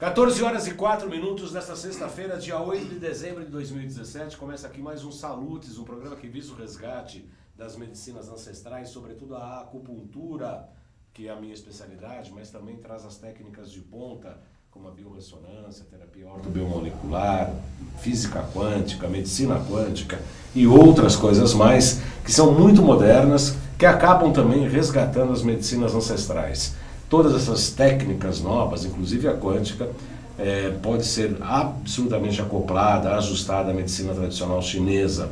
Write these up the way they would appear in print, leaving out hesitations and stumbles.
14 horas e 4 minutos desta sexta-feira, dia 8 de dezembro de 2017, começa aqui mais um Salutes, um programa que visa o resgate das medicinas ancestrais, sobretudo a acupuntura, que é a minha especialidade, mas também traz as técnicas de ponta, como a biorressonância, terapia ortobiomolecular, física quântica, medicina quântica e outras coisas mais, que são muito modernas, que acabam também resgatando as medicinas ancestrais. Todas essas técnicas novas, inclusive a quântica, pode ser absolutamente acoplada, ajustada à medicina tradicional chinesa.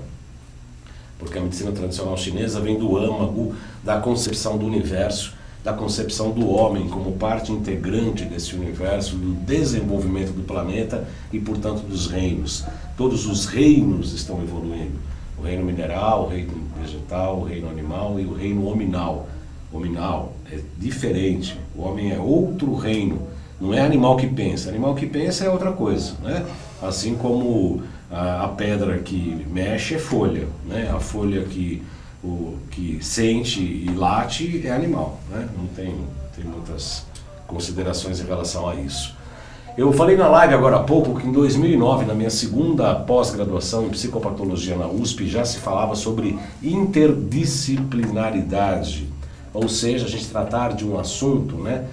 Porque a medicina tradicional chinesa vem do âmago da concepção do universo, da concepção do homem como parte integrante desse universo, do desenvolvimento do planeta e, portanto, dos reinos. Todos os reinos estão evoluindo. O reino mineral, o reino vegetal, o reino animal e o reino hominal. Hominal é diferente, o homem é outro reino, não é animal que pensa. Animal que pensa é outra coisa, né? Assim como a pedra que mexe é folha, né? A folha que sente e late é animal, né? Não tem muitas considerações em relação a isso. Eu falei na live agora há pouco que em 2009, na minha segunda pós-graduação em psicopatologia na USP, já se falava sobre interdisciplinaridade. Ou seja, a gente tratar de um assunto, né,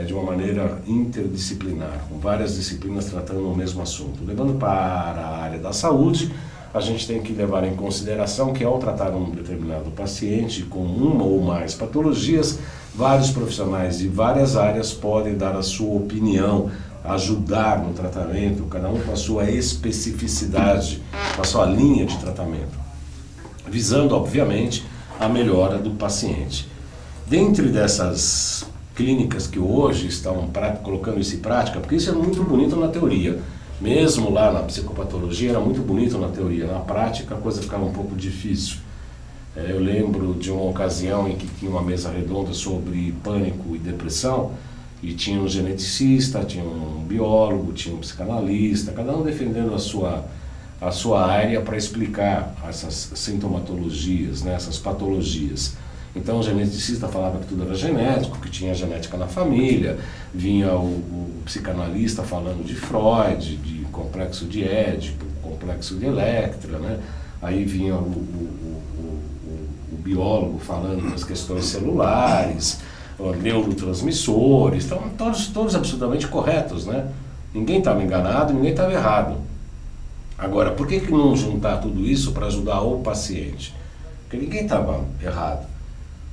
de uma maneira interdisciplinar, com várias disciplinas tratando o mesmo assunto. Levando para a área da saúde, a gente tem que levar em consideração que ao tratar um determinado paciente com uma ou mais patologias, vários profissionais de várias áreas podem dar a sua opinião, ajudar no tratamento, cada um com a sua especificidade, com a sua linha de tratamento, visando, obviamente, a melhora do paciente. Dentre dessas clínicas que hoje estão colocando isso em prática, porque isso é muito bonito na teoria, mesmo lá na psicopatologia era muito bonito na teoria, na prática a coisa ficava um pouco difícil. Eu lembro de uma ocasião em que tinha uma mesa redonda sobre pânico e depressão, e tinha um geneticista, tinha um biólogo, tinha um psicanalista, cada um defendendo a sua área para explicar essas sintomatologias, né, essas patologias. Então o geneticista falava que tudo era genético, que tinha genética na família, vinha o psicanalista falando de Freud, de complexo de Édipo, complexo de Electra, né? Aí vinha o biólogo falando das questões celulares, neurotransmissores, então todos absolutamente corretos, né? Ninguém estava enganado, ninguém estava errado. Agora, por que não juntar tudo isso para ajudar o paciente? Porque ninguém estava errado.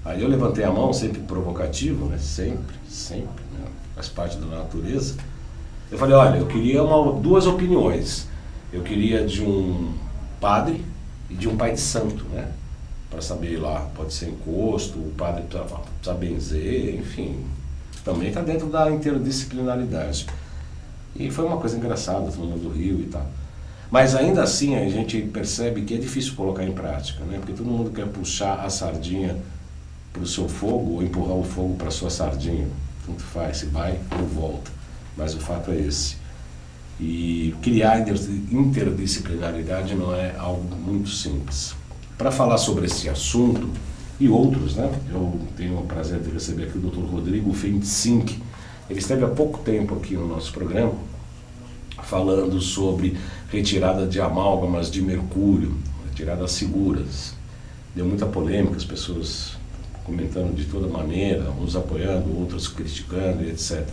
Aí eu levantei a mão, sempre provocativo, né? Sempre, né? Faz parte da natureza. Eu falei, olha, eu queria duas opiniões. Eu queria de um padre e de um pai de santo, né? Para saber lá, pode ser encosto, o padre precisa benzer, enfim. Também está dentro da interdisciplinaridade. E foi uma coisa engraçada, todo mundo riu e tal. Mas ainda assim a gente percebe que é difícil colocar em prática, né? Porque todo mundo quer puxar a sardinha para o seu fogo ou empurrar o fogo para a sua sardinha. Tanto faz, se vai ou volta. Mas o fato é esse. E criar interdisciplinaridade não é algo muito simples. Para falar sobre esse assunto e outros, né? Eu tenho o prazer de receber aqui o Dr. Rodrigo Fentzink. Ele esteve há pouco tempo aqui no nosso programa falando sobre retirada de amálgamas de mercúrio, retiradas seguras. Deu muita polêmica, as pessoas comentando de toda maneira, uns apoiando, outros criticando e etc.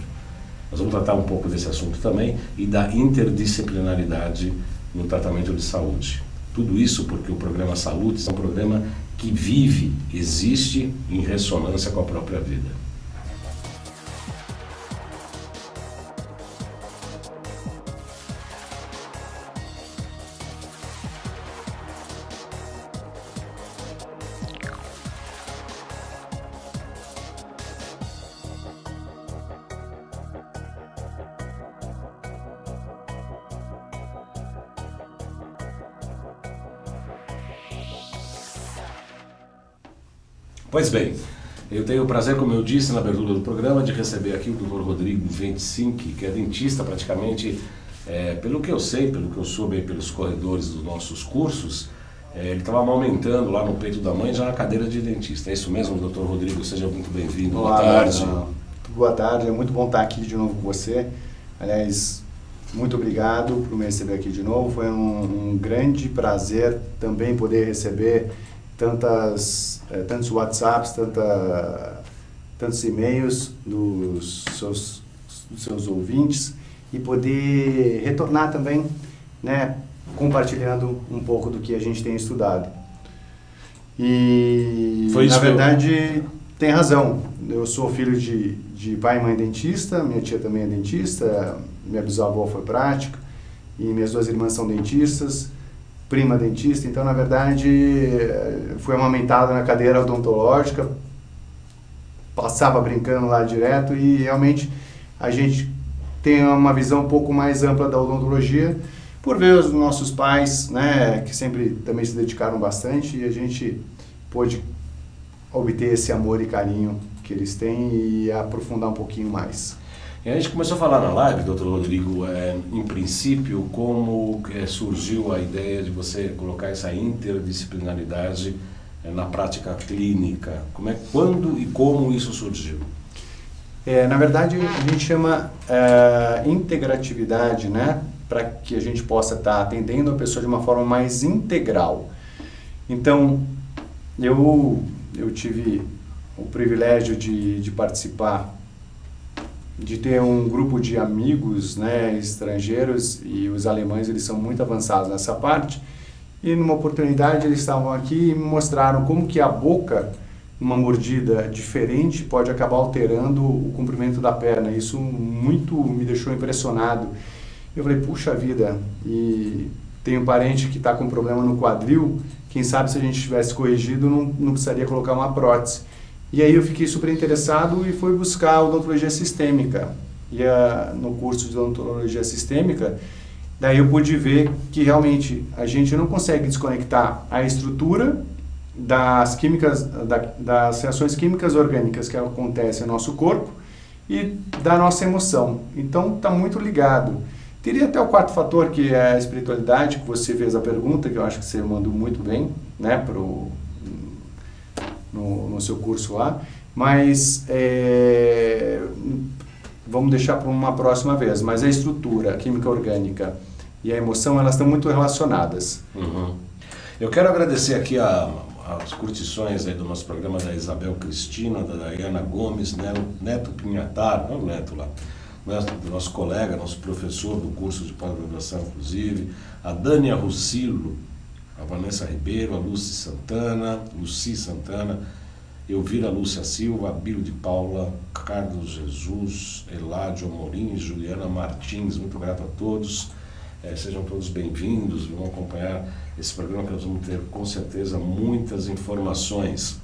Nós vamos tratar um pouco desse assunto também e da interdisciplinaridade no tratamento de saúde. Tudo isso porque o programa Salutes é um programa que vive, existe em ressonância com a própria vida. Pois bem, eu tenho o prazer, como eu disse na abertura do programa, de receber aqui o Dr. Rodrigo Fentzink, que é dentista praticamente, pelo que eu sei, pelo que eu soube pelos corredores dos nossos cursos, ele estava amamentando lá no peito da mãe já na cadeira de dentista. É isso mesmo, Dr. Rodrigo? Seja muito bem-vindo. Boa tarde. Boa tarde, é muito bom estar aqui de novo com você. Aliás, muito obrigado por me receber aqui de novo. Foi um grande prazer também poder receber tantos WhatsApps, tantos e-mails dos seus ouvintes e poder retornar também, né, compartilhando um pouco do que a gente tem estudado. E, na verdade, tem razão. Eu sou filho de pai e mãe dentista, minha tia também é dentista, minha bisavó foi prática, e minhas duas irmãs são dentistas, prima dentista. Então, na verdade, fui amamentado na cadeira odontológica, passava brincando lá direto, e realmente a gente tem uma visão um pouco mais ampla da odontologia, por ver os nossos pais, né, que sempre também se dedicaram bastante, e a gente pôde obter esse amor e carinho que eles têm e aprofundar um pouquinho mais. E a gente começou a falar na live, doutor Rodrigo, em princípio, como surgiu a ideia de você colocar essa interdisciplinaridade na prática clínica. Quando e como isso surgiu? Na verdade, a gente chama integratividade, né? Para que a gente possa estar atendendo a pessoa de uma forma mais integral. Então, eu tive o privilégio de participar, de ter um grupo de amigos, né, estrangeiros, e os alemães eles são muito avançados nessa parte, e numa oportunidade eles estavam aqui e me mostraram como que a boca, uma mordida diferente, pode acabar alterando o comprimento da perna. Isso muito me deixou impressionado. Eu falei, puxa vida, e tem um parente que está com problema no quadril, quem sabe se a gente tivesse corrigido não precisaria colocar uma prótese. E aí eu fiquei super interessado e fui buscar odontologia sistêmica. E no curso de odontologia sistêmica, daí eu pude ver que realmente a gente não consegue desconectar a estrutura das químicas, das reações químicas orgânicas que acontecem no nosso corpo e da nossa emoção. Então está muito ligado. Teria até o quarto fator, que é a espiritualidade, que você fez a pergunta, que eu acho que você mandou muito bem, né, no seu curso lá, mas vamos deixar para uma próxima vez. Mas a estrutura, a química orgânica e a emoção, elas estão muito relacionadas. Uhum. Eu quero agradecer aqui as curtições aí do nosso programa da Isabel Cristina, da Diana Gomes, Neto Pinhatar, não é o Neto lá, do nosso colega, nosso professor do curso de pós-graduação, inclusive, a Dânia Rucilo, a Vanessa Ribeiro, a Luci Santana, Elvira Lúcia Silva, Abílio de Paula, Carlos Jesus, Eládio Amorim, Juliana Martins. Muito grato a todos. Sejam todos bem-vindos, vão acompanhar esse programa que nós vamos ter com certeza muitas informações.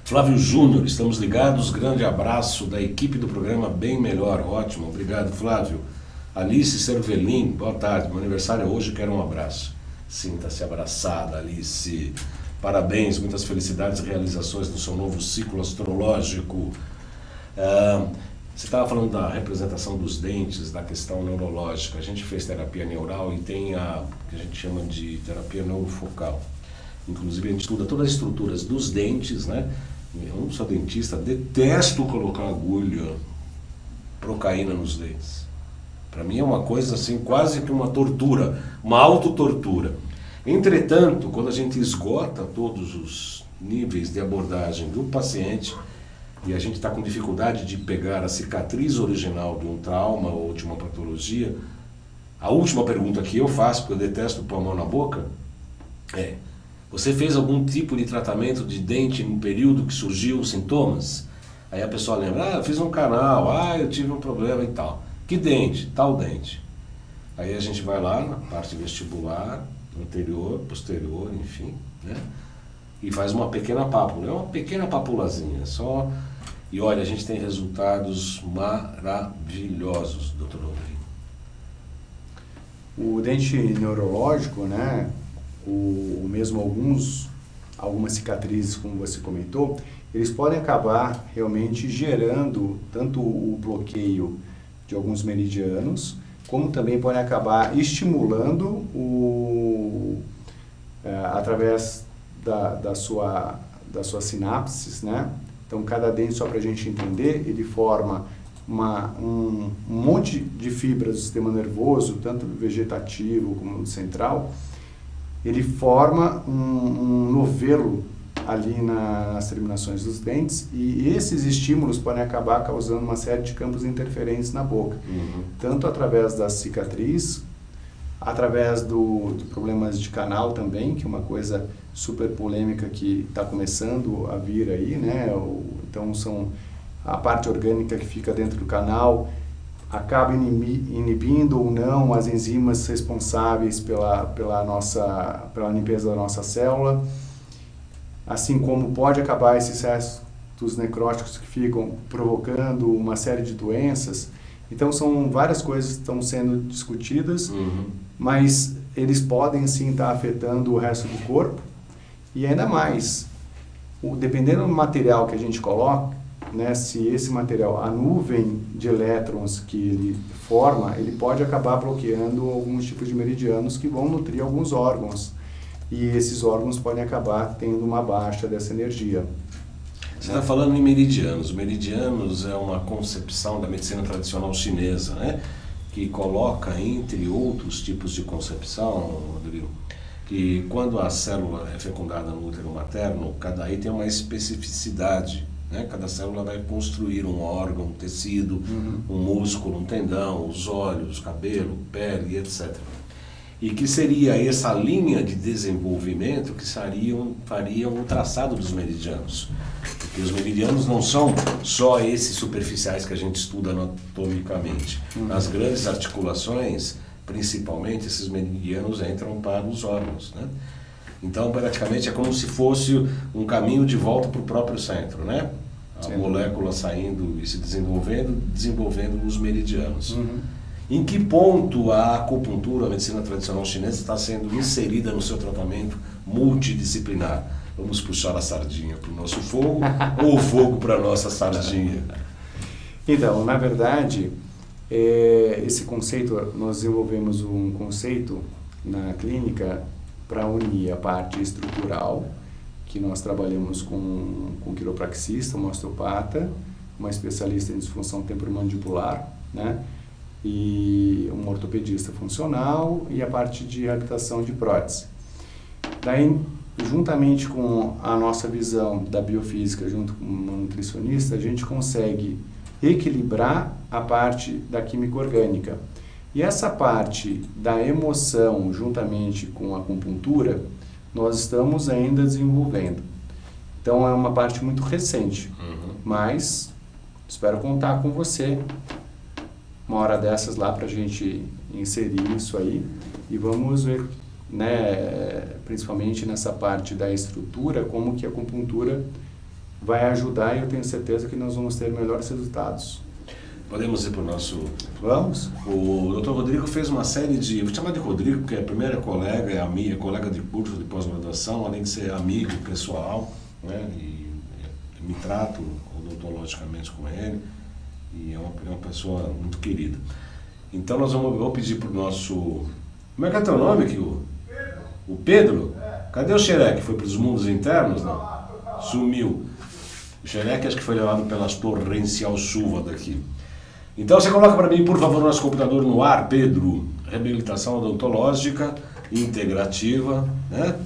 Flávio Júnior, estamos ligados, grande abraço da equipe do programa Bem Melhor, ótimo, obrigado Flávio. Alice Cervelin, boa tarde, meu aniversário é hoje, quero um abraço. Sinta-se abraçada, Alice, parabéns, muitas felicidades e realizações no seu novo ciclo astrológico. Você estava falando da representação dos dentes, da questão neurológica. A gente fez terapia neural e tem a que a gente chama de terapia neurofocal. Inclusive a gente estuda todas as estruturas dos dentes, né? Eu não sou dentista, detesto colocar agulha, procaína nos dentes. Para mim é uma coisa assim, quase que uma tortura, uma autotortura. Entretanto, quando a gente esgota todos os níveis de abordagem do paciente e a gente está com dificuldade de pegar a cicatriz original de um trauma ou de uma patologia, a última pergunta que eu faço, porque eu detesto pôr a mão na boca, é: você fez algum tipo de tratamento de dente no período que surgiu os sintomas? Aí a pessoa lembra, eu fiz um canal, eu tive um problema e tal. Que dente? Tal dente. Aí a gente vai lá na parte vestibular, anterior, posterior, enfim, né? E faz uma pequena pápula, é uma pequena papulazinha, só. E olha, a gente tem resultados maravilhosos, Dr. Rodrigo. O dente neurológico, né? Mesmo algumas cicatrizes, como você comentou, eles podem acabar realmente gerando tanto o bloqueio de alguns meridianos, como também podem acabar estimulando através das suas sinapses, né? Então, cada dente, só para a gente entender, ele forma um monte de fibras do sistema nervoso, tanto vegetativo como central, ele forma um novelo ali nas terminações dos dentes, e esses estímulos podem acabar causando uma série de campos interferentes na boca, tanto através da cicatriz, através do problemas de canal também, que é uma coisa super polêmica que está começando a vir aí, né? Então são a parte orgânica que fica dentro do canal, acaba inibindo ou não as enzimas responsáveis pela limpeza da nossa célula, assim como pode acabar esses restos necróticos que ficam provocando uma série de doenças. Então são várias coisas que estão sendo discutidas, mas eles podem sim estar afetando o resto do corpo, e ainda mais, dependendo do material que a gente coloca, né, se esse material, a nuvem de elétrons que ele forma, ele pode acabar bloqueando alguns tipos de meridianos que vão nutrir alguns órgãos, e esses órgãos podem acabar tendo uma baixa dessa energia. Você está falando em meridianos. Meridianos é uma concepção da medicina tradicional chinesa, né? Que coloca, entre outros tipos de concepção, Rodrigo, que quando a célula é fecundada no útero materno, cada aí tem uma especificidade, né? Cada célula vai construir um órgão, um tecido, um músculo, um tendão, os olhos, cabelo, pele, etc. E que seria essa linha de desenvolvimento que fariam o traçado dos meridianos. Porque os meridianos não são só esses superficiais que a gente estuda anatomicamente. Nas grandes articulações, principalmente, esses meridianos entram para os órgãos, né? Então, praticamente, é como se fosse um caminho de volta para o próprio centro, né? A molécula saindo e se desenvolvendo nos meridianos. Em que ponto a acupuntura, a medicina tradicional chinesa, está sendo inserida no seu tratamento multidisciplinar? Vamos puxar a sardinha para o nosso fogo ou o fogo para a nossa sardinha? Então, na verdade, esse conceito, nós desenvolvemos um conceito na clínica para unir a parte estrutural, que nós trabalhamos com um quiropraxista, um osteopata, uma especialista em disfunção temporomandibular, né? E um ortopedista funcional, e a parte de reabilitação de prótese. Daí, juntamente com a nossa visão da biofísica, junto com uma nutricionista, a gente consegue equilibrar a parte da química orgânica. E essa parte da emoção, juntamente com a acupuntura, nós estamos ainda desenvolvendo. Então é uma parte muito recente, mas espero contar com você uma hora dessas lá para a gente inserir isso aí, e vamos ver, né, principalmente nessa parte da estrutura, como que a acupuntura vai ajudar, e eu tenho certeza que nós vamos ter melhores resultados. Podemos ir para o nosso... Vamos? O Dr. Rodrigo fez uma série de... Vou chamar de Rodrigo, porque é a primeira colega, é a minha colega de curso de pós-graduação, além de ser amigo pessoal, né, e me trato odontologicamente com ele, e é uma pessoa muito querida. Então nós vamos pedir para o nosso... Como é que é teu nome aqui? O Pedro? Cadê o Xereque? Foi para os mundos internos? Não? Sumiu. O Xereque acho que foi levado pelas torrencial chuva daqui. Então você coloca para mim, por favor, o nosso computador no ar, Pedro. Reabilitação odontológica integrativa, né?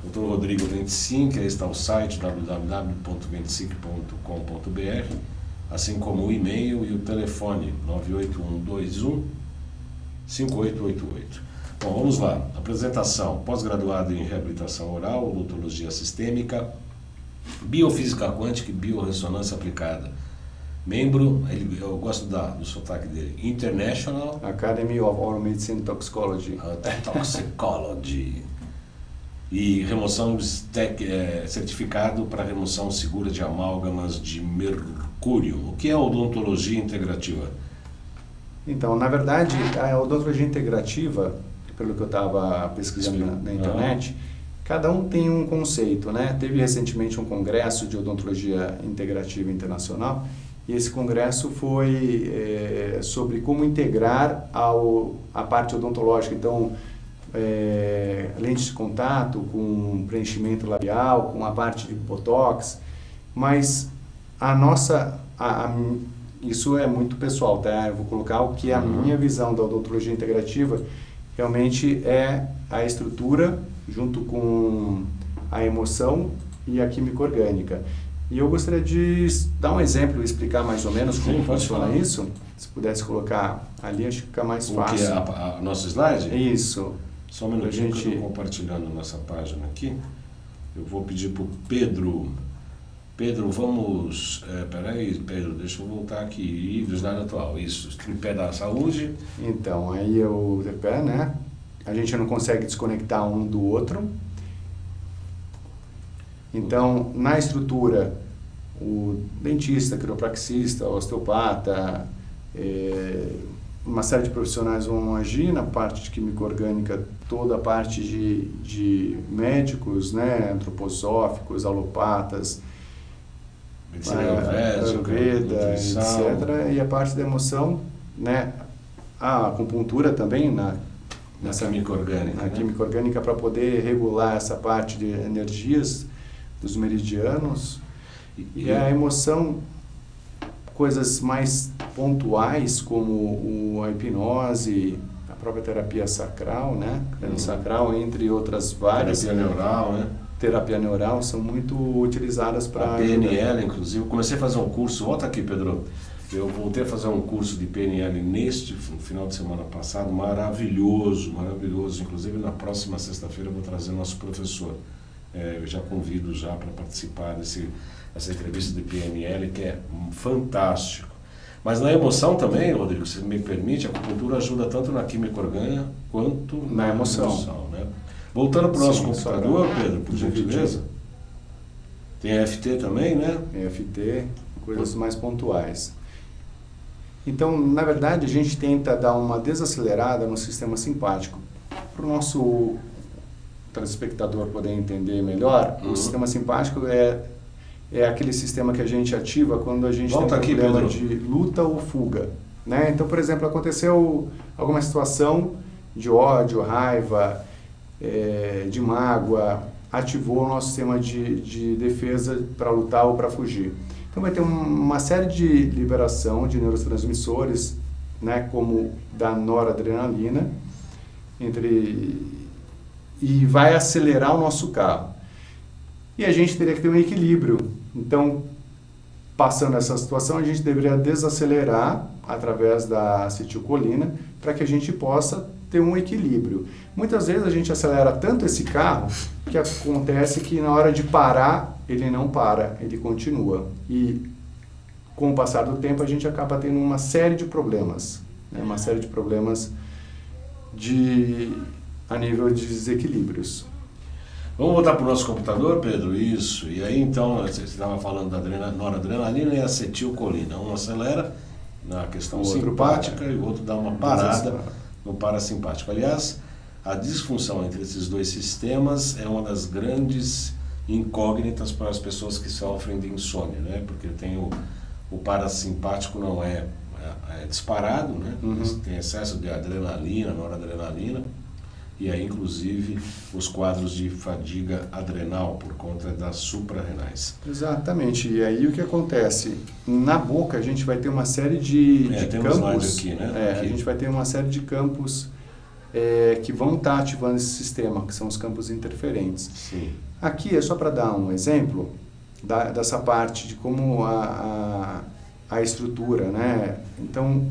Dr. Rodrigo 25, aí está o site www.25.com.br, assim como o e-mail e o telefone 98121-5888. Bom, vamos lá. Apresentação: pós-graduado em reabilitação oral, odontologia sistêmica, biofísica quântica e biorressonância aplicada. Membro, eu gosto do sotaque dele, International Academy of Oral Medicine Toxicology. Toxicology. E remoção certificado para remoção segura de amálgamas de mercúrio. O que é odontologia integrativa? Então, na verdade, a odontologia integrativa, pelo que eu estava pesquisando na internet, cada um tem um conceito, né? Teve recentemente um congresso de odontologia integrativa internacional, e esse congresso foi sobre como integrar a parte odontológica. Então, lentes de contato, com preenchimento labial, com a parte de botox, mas isso é muito pessoal, tá? Eu vou colocar o que é a minha visão da odontologia integrativa, realmente é a estrutura junto com a emoção e a química orgânica. E eu gostaria de dar um exemplo e explicar mais ou menos como funciona isso. Se pudesse colocar ali, acho que fica mais fácil. O que é nosso slide? Isso. Só um minutinho que eu estou compartilhando nossa página aqui. Eu vou pedir para o Pedro. Pedro, vamos... peraí, Pedro, deixa eu voltar aqui. Slide atual, isso. Tripé da saúde. Então, aí o tripé, né? A gente não consegue desconectar um do outro. Então, na estrutura, o dentista, quiropraxista, osteopata, uma série de profissionais vão agir na parte de química orgânica, toda a parte de médicos, né, antroposóficos, alopatas, Ayurveda, etc. E a parte da emoção, né, a acupuntura também nessa química orgânica, na química orgânica, para poder regular essa parte de energias dos meridianos. E a emoção, coisas mais pontuais como a hipnose, a própria terapia sacral, né? Sacral, entre outras várias. Terapia neural, né? Terapia neural são muito utilizadas para a PNL, inclusive. Eu comecei a fazer um curso, volta aqui, Pedro. Eu voltei a fazer um curso de PNL neste final de semana passado, maravilhoso, maravilhoso. Inclusive, na próxima sexta-feira eu vou trazer nosso professor. Eu já convido já para participar dessa entrevista de PNL, que é fantástico. Mas na emoção também, Rodrigo, se me permite, a acupuntura ajuda tanto na química orgânica quanto na emoção, né? Voltando para o nosso computador, Pedro, por gentileza. Tem FT também, né? Tem FT, coisas mais pontuais. Então, na verdade, a gente tenta dar uma desacelerada no sistema simpático. Para o nosso telespectador poder entender melhor, o sistema simpático é aquele sistema que a gente ativa quando a gente tem problema de luta ou fuga, né? Então, por exemplo, aconteceu alguma situação de ódio, raiva, de mágoa, ativou o nosso sistema de defesa para lutar ou para fugir. Então vai ter uma série de liberação de neurotransmissores, né, como da noradrenalina, e vai acelerar o nosso carro. E a gente teria que ter um equilíbrio. Então, passando essa situação, a gente deveria desacelerar através da acetilcolina para que a gente possa ter um equilíbrio. Muitas vezes a gente acelera tanto esse carro que acontece que na hora de parar, ele não para, ele continua. E com o passar do tempo, a gente acaba tendo uma série de problemas, né? Uma série de problemas a nível de desequilíbrios. Vamos voltar para o nosso computador, Pedro? Isso. E aí, então, você estava falando da noradrenalina e acetilcolina. Um acelera na questão simpática e o outro dá uma parada no parasimpático. Aliás, a disfunção entre esses dois sistemas é uma das grandes incógnitas para as pessoas que sofrem de insônia, né? Porque tem o parasimpático não é disparado, né? Tem excesso de adrenalina, noradrenalina, e aí inclusive os quadros de fadiga adrenal por conta das suprarrenais. Exatamente. E aí o que acontece? Na boca a gente vai ter uma série de campos. Aqui, né? A gente vai ter uma série de campos que vão estar ativando esse sistema, que são os campos interferentes. Sim. Aqui é só para dar um exemplo dessa parte de como a estrutura, né? Então,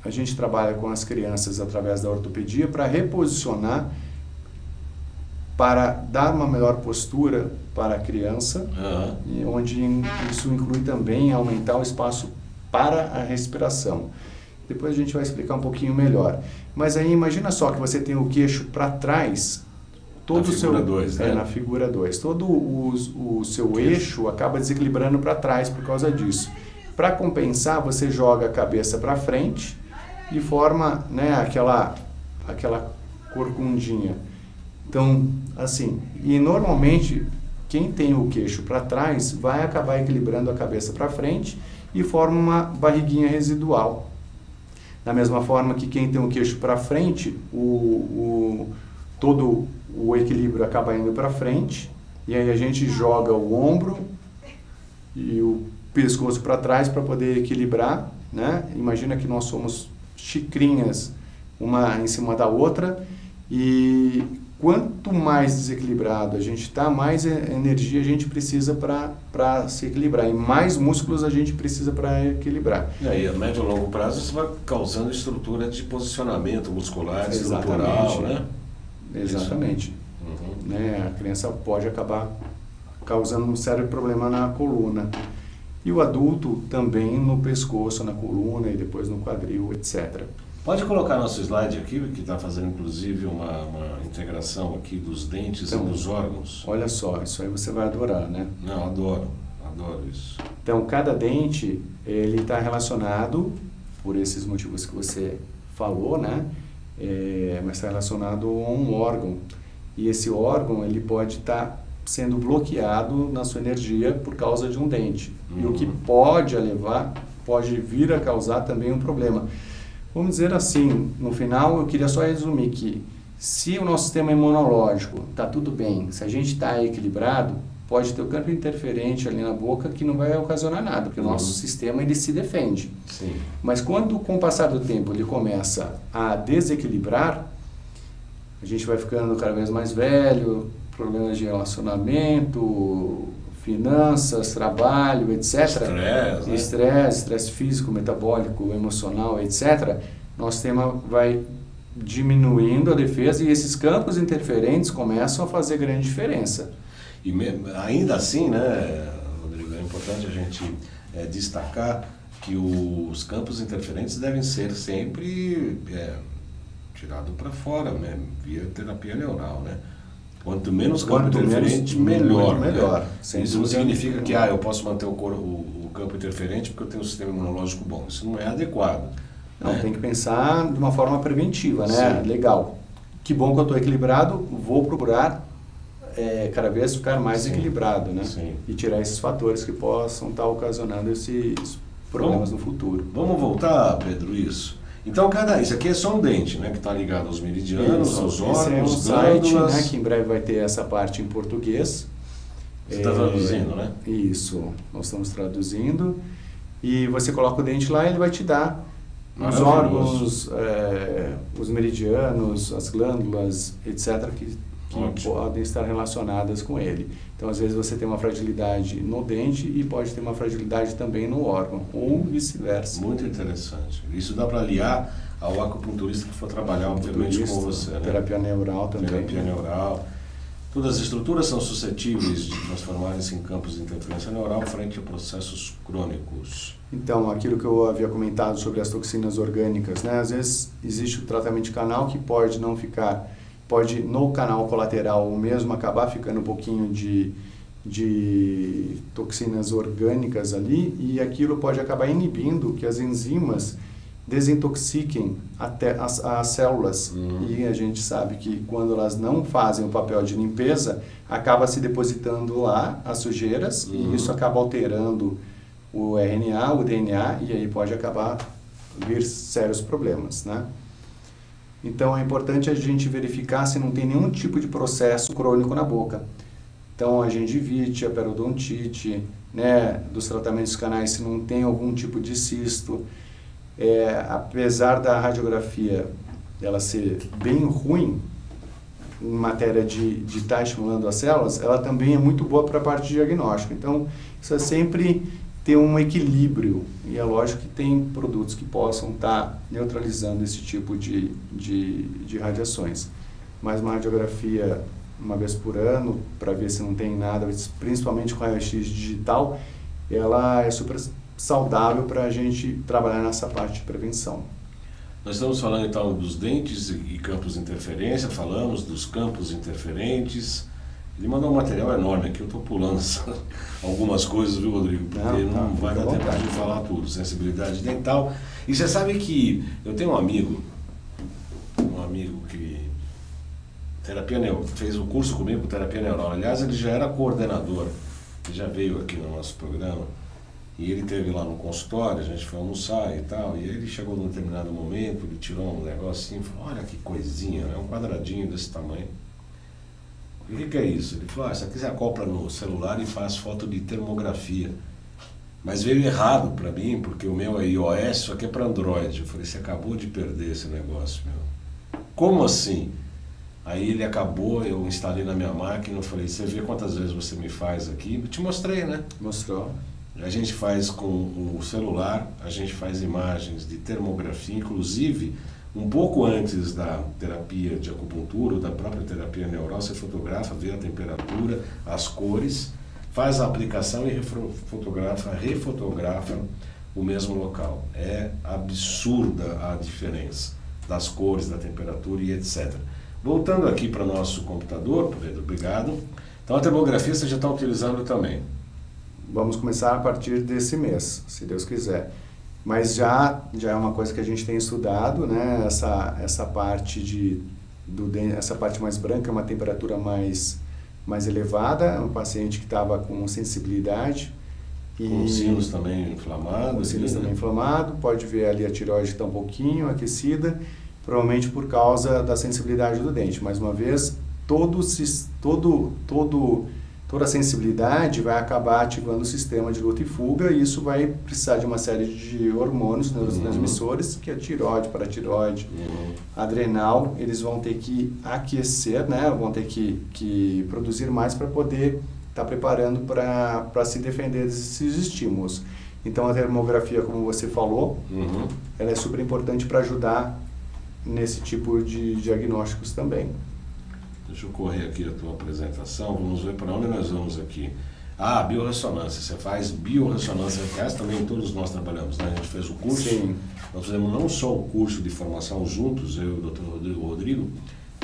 a gente trabalha com as crianças através da ortopedia para reposicionar, para dar uma melhor postura para a criança, e onde isso inclui também aumentar o espaço para a respiração. Depois a gente vai explicar um pouquinho melhor. Mas aí imagina só que você tem o queixo para trás, todo na figura 2, né? Na figura 2. Todo o seu eixo acaba desequilibrando para trás por causa disso. Para compensar, você joga a cabeça para frente e forma, né, aquela corcundinha. Então, assim, e normalmente quem tem o queixo para trás vai acabar equilibrando a cabeça para frente e forma uma barriguinha residual. Da mesma forma que quem tem o queixo para frente, todo o equilíbrio acaba indo para frente, e aí a gente joga o ombro e o pescoço para trás para poder equilibrar, né? Imagina que nós somos xicrinhas, uma em cima da outra, e quanto mais desequilibrado a gente está, mais energia a gente precisa para se equilibrar, e mais músculos a gente precisa para equilibrar. E aí, a médio e longo prazo, isso vai causando estrutura de posicionamento muscular, estrutural, né? Exatamente. Uhum. Né? A criança pode acabar causando um sério problema na coluna. E o adulto também no pescoço, na coluna e depois no quadril, etc. Pode colocar nosso slide aqui, que está fazendo inclusive uma integração aqui dos dentes Então, e dos órgãos. Olha só, isso aí você vai adorar, né? Não, adoro isso. Então, cada dente, ele está relacionado, por esses motivos que você falou, né? Mas está relacionado a um órgão. E esse órgão, ele pode estar sendo bloqueado na sua energia por causa de um dente. E o que pode vir a causar também um problema. Vamos dizer assim, no final eu queria só resumir que se o nosso sistema imunológico está tudo bem, se a gente está equilibrado, pode ter o campo interferente ali na boca que não vai ocasionar nada, porque o nosso sistema ele se defende. Sim. Mas quando com o passar do tempo ele começa a desequilibrar, a gente vai ficando cada vez mais velho, problemas de relacionamento, finanças, trabalho, etc. Estresse físico, metabólico, emocional, etc. Nosso sistema vai diminuindo a defesa e esses campos interferentes começam a fazer grande diferença. E ainda assim, né, Rodrigo, é importante a gente destacar que os campos interferentes devem ser sempre tirados para fora, né, via terapia neural, né? Quanto menos campo interferente, melhor. Melhor. Né? Isso não significa que eu posso manter o campo interferente porque eu tenho um sistema imunológico bom. Isso não é adequado. Não, tem que pensar de uma forma preventiva, né? Sim. Legal. Que bom que eu estou equilibrado, vou procurar cada vez ficar mais equilibrado, né? Sim. E tirar esses fatores que possam estar ocasionando esses problemas no futuro. Vamos voltar, Pedro, isso. Então, isso aqui é só um dente, né? Que está ligado aos meridianos, aos órgãos, esse é um site, glândulas. né, que em breve vai ter essa parte em português. Você está traduzindo, né? Isso, nós estamos traduzindo. E você coloca o dente lá e ele vai te dar os órgãos, os meridianos, as glândulas, etc., que podem estar relacionadas com ele. Então, às vezes, você tem uma fragilidade no dente e pode ter uma fragilidade também no órgão, ou vice-versa. Muito interessante. Isso dá para aliar ao acupunturista que for trabalhar, obviamente, com você. Né? Terapia neural também. Terapia neural. Todas as estruturas são suscetíveis de transformarem-se em campos de interferência neural frente a processos crônicos. Então, aquilo que eu havia comentado sobre as toxinas orgânicas, né? Às vezes existe o tratamento de canal que pode não ficar, pode no canal colateral mesmo acabar ficando um pouquinho de toxinas orgânicas ali, e aquilo pode acabar inibindo que as enzimas desintoxiquem até as células. E a gente sabe que quando elas não fazem o papel de limpeza, acaba se depositando lá as sujeiras, e isso acaba alterando o RNA, o DNA, e aí pode acabar vir sérios problemas, né? Então é importante a gente verificar se não tem nenhum tipo de processo crônico na boca. Então a gengivite, a periodontite, né, dos tratamentos canais, se não tem algum tipo de cisto. Apesar da radiografia ela ser bem ruim em matéria de estar estimulando as células, ela também é muito boa para a parte de diagnóstico. Então, isso é sempre ter um equilíbrio, e é lógico que tem produtos que possam estar neutralizando esse tipo de radiações. Mas uma radiografia uma vez por ano, para ver se não tem nada, principalmente com raio-x digital, ela é super saudável para a gente trabalhar nessa parte de prevenção. Nós estamos falando então dos dentes e campos de interferência, falamos dos campos interferentes. Ele mandou um material enorme aqui, eu estou pulando algumas coisas, viu, Rodrigo? Porque não vai dar tempo de falar tudo. Sensibilidade dental. E você sabe que eu tenho um amigo que fez o curso comigo com terapia neural. Aliás, ele já era coordenador, ele já veio aqui no nosso programa. E ele esteve lá no consultório, a gente foi almoçar e tal, e ele chegou num determinado momento, ele tirou um negocinho e falou, olha que coisinha, é um quadradinho desse tamanho. O que é isso? Ele falou, isso aqui você acopla no celular e faz foto de termografia. Mas veio errado para mim, porque o meu é iOS, só que é para Android. Eu falei, você acabou de perder esse negócio, meu. Como assim? Aí ele acabou, eu instalei na minha máquina, eu falei, você vê quantas vezes você me faz aqui? Eu te mostrei, né? Mostrou. A gente faz com o celular, a gente faz imagens de termografia, inclusive, um pouco antes da terapia de acupuntura, ou da própria terapia neural, você fotografa, vê a temperatura, as cores, faz a aplicação e refotografa o mesmo local. É absurda a diferença das cores, da temperatura e etc. Voltando aqui para o nosso computador, Pedro, obrigado. Então a termografia você já está utilizando também. Vamos começar a partir desse mês, se Deus quiser. Mas já é uma coisa que a gente tem estudado, né? Essa parte essa parte mais branca, uma temperatura mais elevada, um paciente que estava com sensibilidade. Com os sinos também inflamados. Com os sinos também inflamados, pode ver ali a tireoide que está um pouquinho aquecida, provavelmente por causa da sensibilidade do dente. Mais uma vez, toda a sensibilidade vai acabar ativando o sistema de luta e fuga, e isso vai precisar de uma série de hormônios, neurotransmissores, que é tireoide, paratireoide, adrenal, eles vão ter que aquecer, né? Vão ter que produzir mais para poder estar preparando para se defender desses estímulos. Então a termografia, como você falou, ela é super importante para ajudar nesse tipo de diagnósticos também. Deixa eu correr aqui a tua apresentação, vamos ver para onde nós vamos aqui. Biorressonância, você faz biorressonância, aliás, também todos nós trabalhamos, né? A gente fez o curso, Sim. Nós fizemos não só o curso de formação juntos, eu e o Dr. Rodrigo,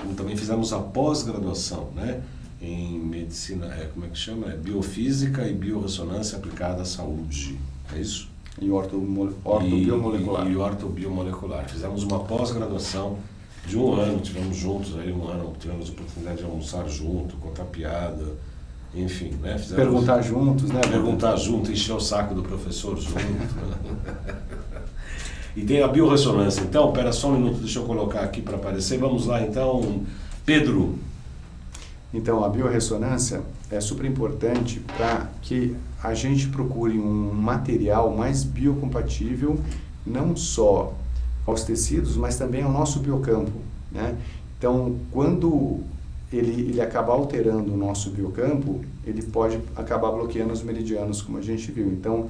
como também fizemos a pós-graduação, né? Em medicina, como é que chama? Biofísica e biorressonância aplicada à saúde, é isso? E ortobiomolecular. E ortobiomolecular. Fizemos uma pós-graduação de 1 ano, tivemos juntos aí 1 ano, tivemos a oportunidade de almoçar junto, contar piada, enfim, né? Perguntar juntos, né? Perguntar junto, encher o saco do professor junto. E tem a biorressonância. Então, espera só um minuto, deixa eu colocar aqui para aparecer. Vamos lá então, Pedro. Então, a biorressonância é super importante para que a gente procure um material mais biocompatível, não só aos tecidos, mas também ao nosso biocampo, né? Então, quando ele acabar alterando o nosso biocampo, ele pode acabar bloqueando os meridianos, como a gente viu. Então,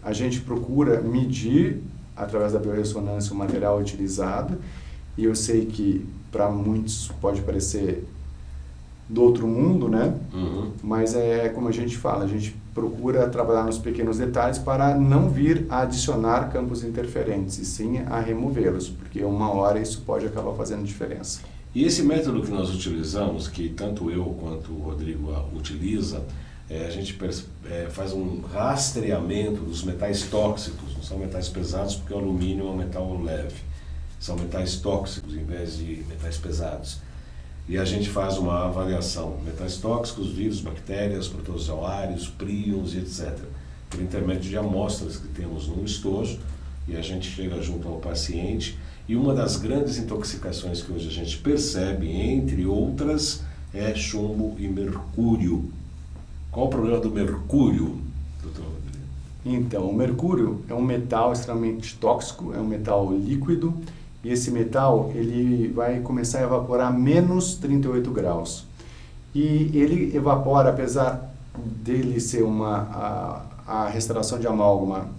a gente procura medir, através da biorressonância, o material utilizado, e eu sei que para muitos pode parecer do outro mundo, né? Mas é como a gente fala, a gente procura trabalhar nos pequenos detalhes para não vir a adicionar campos interferentes, e sim a removê-los, porque uma hora isso pode acabar fazendo diferença. E esse método que nós utilizamos, que tanto eu quanto o Rodrigo utiliza, a gente faz um rastreamento dos metais tóxicos, não são metais pesados porque o alumínio é um metal leve, são metais tóxicos em vez de metais pesados. E a gente faz uma avaliação, metais tóxicos, vírus, bactérias, protozoários, príons e etc. Por intermédio de amostras que temos num estojo, e a gente chega junto ao paciente. E uma das grandes intoxicações que hoje a gente percebe, entre outras, é chumbo e mercúrio. Qual o problema do mercúrio, doutor Rodrigo? Então, o mercúrio é um metal extremamente tóxico, é um metal líquido, e esse metal ele vai começar a evaporar a menos 38 graus. E ele evapora, apesar dele ser a restauração de amálgama,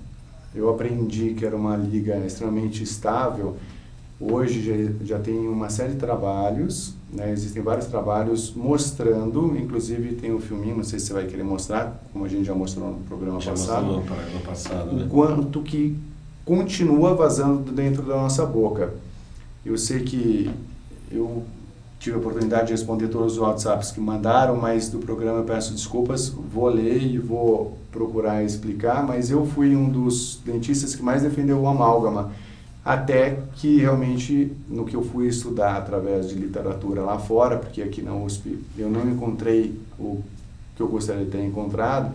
eu aprendi que era uma liga extremamente estável. Hoje já tem uma série de trabalhos, né? Existem vários trabalhos mostrando, inclusive tem um filminho, não sei se você vai querer mostrar, como a gente já mostrou no programa passado, né? O quanto que continua vazando dentro da nossa boca. Eu sei que eu tive a oportunidade de responder todos os WhatsApps que mandaram, mas do programa eu peço desculpas, vou ler e vou procurar explicar, mas eu fui um dos dentistas que mais defendeu o amálgama, até que realmente no que eu fui estudar através de literatura lá fora, porque aqui na USP eu não encontrei o que eu gostaria de ter encontrado,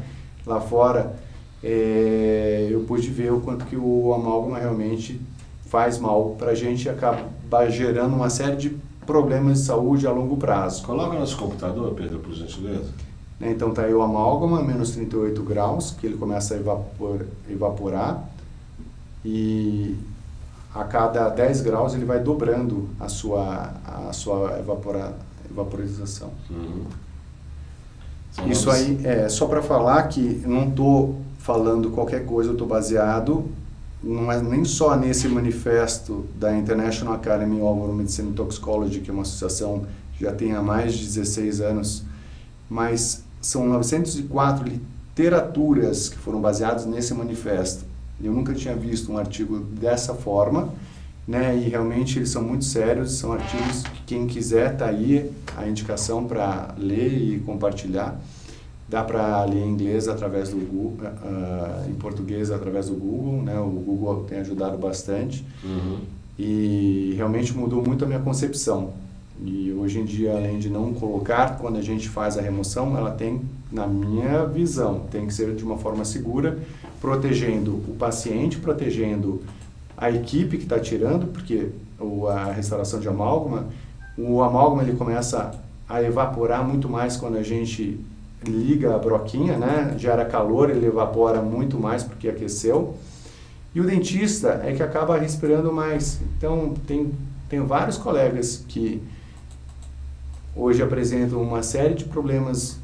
lá fora eu pude ver o quanto que o amálgama realmente faz mal para a gente e acaba gerando uma série de problemas de saúde a longo prazo. Coloca no nosso computador, Pedro, por gentileza. né? Então está aí o amálgama, menos 38 graus, que ele começa a evaporar, e a cada 10 graus ele vai dobrando a sua vaporização. Isso aí é só para falar que eu não estou falando qualquer coisa, eu estou baseado, não é nem só nesse manifesto da International Academy of Medicine and Toxicology, que é uma associação que já tem há mais de 16 anos, mas são 904 literaturas que foram baseadas nesse manifesto. Eu nunca tinha visto um artigo dessa forma, né? E realmente eles são muito sérios, são artigos que quem quiser tá aí a indicação para ler e compartilhar. Dá para ler em inglês através do Google, em português através do Google, né? O Google tem ajudado bastante. E realmente mudou muito a minha concepção. E hoje em dia, além de não colocar, quando a gente faz a remoção, ela tem, na minha visão, tem que ser de uma forma segura, protegendo o paciente, protegendo a equipe que está tirando, porque a restauração de amálgama, o amálgama ele começa a evaporar muito mais quando a gente liga a broquinha, né? Gera calor, ele evapora muito mais porque aqueceu. E o dentista é que acaba respirando mais. Então, tem vários colegas que hoje apresentam uma série de problemas,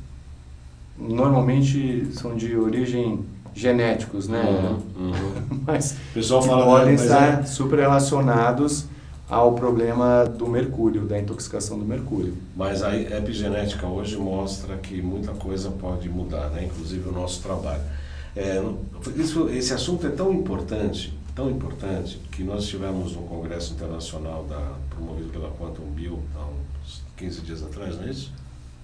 normalmente são de origem genéticos, né? Mas o pessoal que fala, podem estar super relacionados ao problema do mercúrio, da intoxicação do mercúrio. Mas a epigenética hoje mostra que muita coisa pode mudar, né? Inclusive o nosso trabalho. Esse assunto é tão importante, que nós tivemos um congresso internacional promovido pela Quantum Bio há uns 15 dias atrás, não é isso?